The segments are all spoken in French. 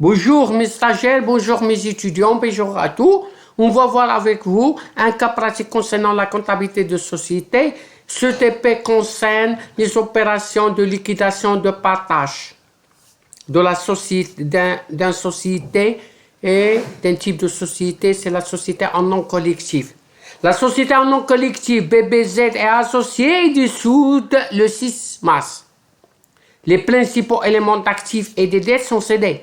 Bonjour mes stagiaires, bonjour mes étudiants, bonjour à tous. On va voir avec vous un cas pratique concernant la comptabilité de société. Ce TP concerne les opérations de liquidation de partage de la société, d'un société et d'un type de société, c'est la société en nom collectif. La société en nom collectif BBZ est associée et dissoute le 6 mars. Les principaux éléments d'actifs et de dettes sont cédés.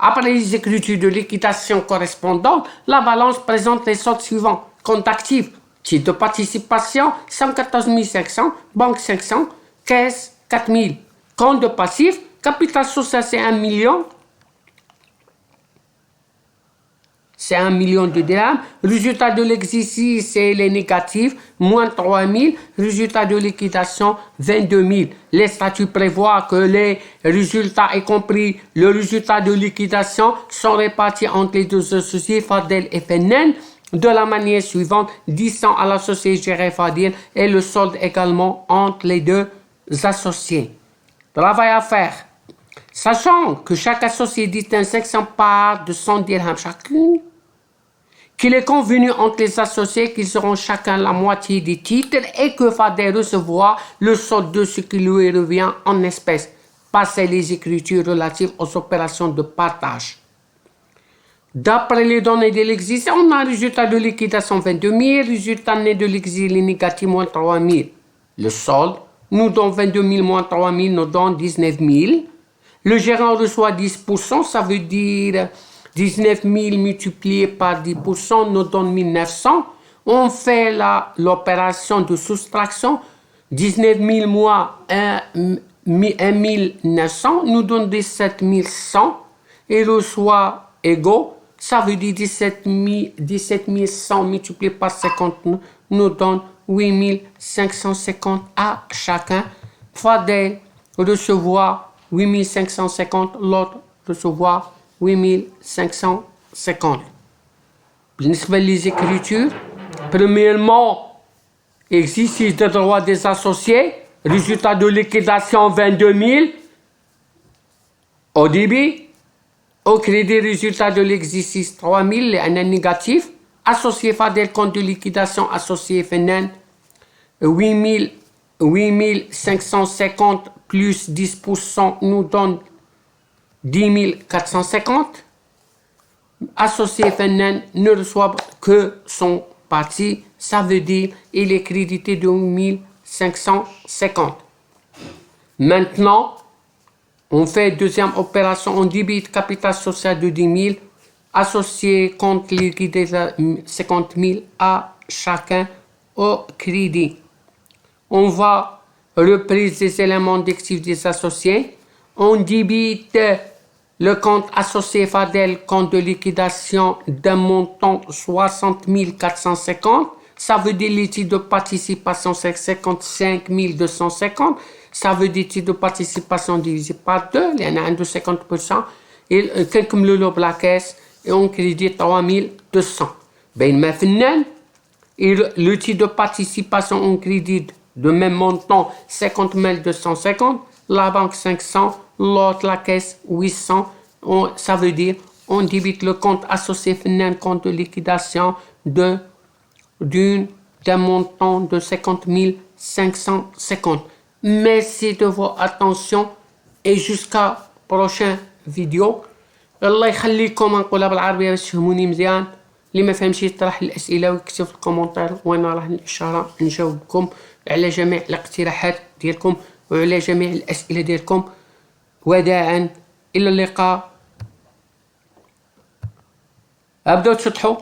Après les écritures de liquidation correspondantes, la balance présente les soldes suivants. Compte actif, titre de participation, 114 500, banque 500, caisse 4 000. Compte de passif, capital social c'est 1 million. C'est 1 million de dirhams. Résultat de l'exercice, c'est les négatifs, moins 3 000. Résultat de liquidation, 22 000. Les statuts prévoient que les résultats, y compris le résultat de liquidation, sont répartis entre les deux associés, Fadel et Fenen, de la manière suivante, 10 à l'associé géré Fadil et le solde également entre les deux associés. Travail à faire. Sachant que chaque associé détient 500 parts de 100 dirhams chacune, qu'il est convenu entre les associés qu'ils auront chacun la moitié des titres et que Fadel recevra le solde de ce qui lui revient en espèces. Passer les écritures relatives aux opérations de partage. D'après les données de l'exercice, on a un résultat de liquidation 22 000, résultat net de l'exercice négatif moins 3 000. Le solde nous donne 22 000 moins 3 000, nous donne 19 000. Le gérant reçoit 10%, ça veut dire 19 000 multiplié par 10% nous donne 1900. On fait l'opération de soustraction. 19 000 moins 1 900 nous donne 17 100. Et reçoit égaux, ça veut dire 17 100 multiplié par 50 nous donne 8 550 à chacun. Fadel recevoir 8 550, l'autre recevoir 8 550. Les écritures. Premièrement, exercice de droit des associés. Résultat de liquidation 22 000. Au débit. Au crédit, résultat de l'exercice 3 000, un négatif. Associé Fadel, compte de liquidation associé Fenen. 8 550 plus 10% nous donne 10 450. Associé Fenen ne reçoit que son parti, ça veut dire il est crédité de 8 550. Maintenant, on fait deuxième opération, on débite capital social de 10 000, associé compte liquidé 50 000 à chacun au crédit. On va reprise des éléments d'actifs des associés. On débite le compte associé Fadel, compte de liquidation d'un montant 60 450. Ça veut dire les titres de participation, c'est 55 250. Ça veut dire titres de participation divisé par 2. Il y en a un de 50%. Et quelques mille la caisse et on crédite 3 200. Ben, maintenant, le titre de participation, on crédite de même montant 50 250, la banque 500, l'autre la caisse 800. Ça veut dire on débite le compte associé final, compte de liquidation d'un montant de 50 550. Merci de votre attention et jusqu'à prochaine vidéo. الله يخليكم نقولها بالعربية باش تفهموني مزيان. اللي ما فهمش يطرح الأسئلة ويكتب في الكومنتار وانا راه ان شاء الله نجاوبكم على جميع الاقتراحات ديالكم وعلى جميع الأسئلة ديالكم. وداعا إلى اللقاء. أبداو تشطحوا.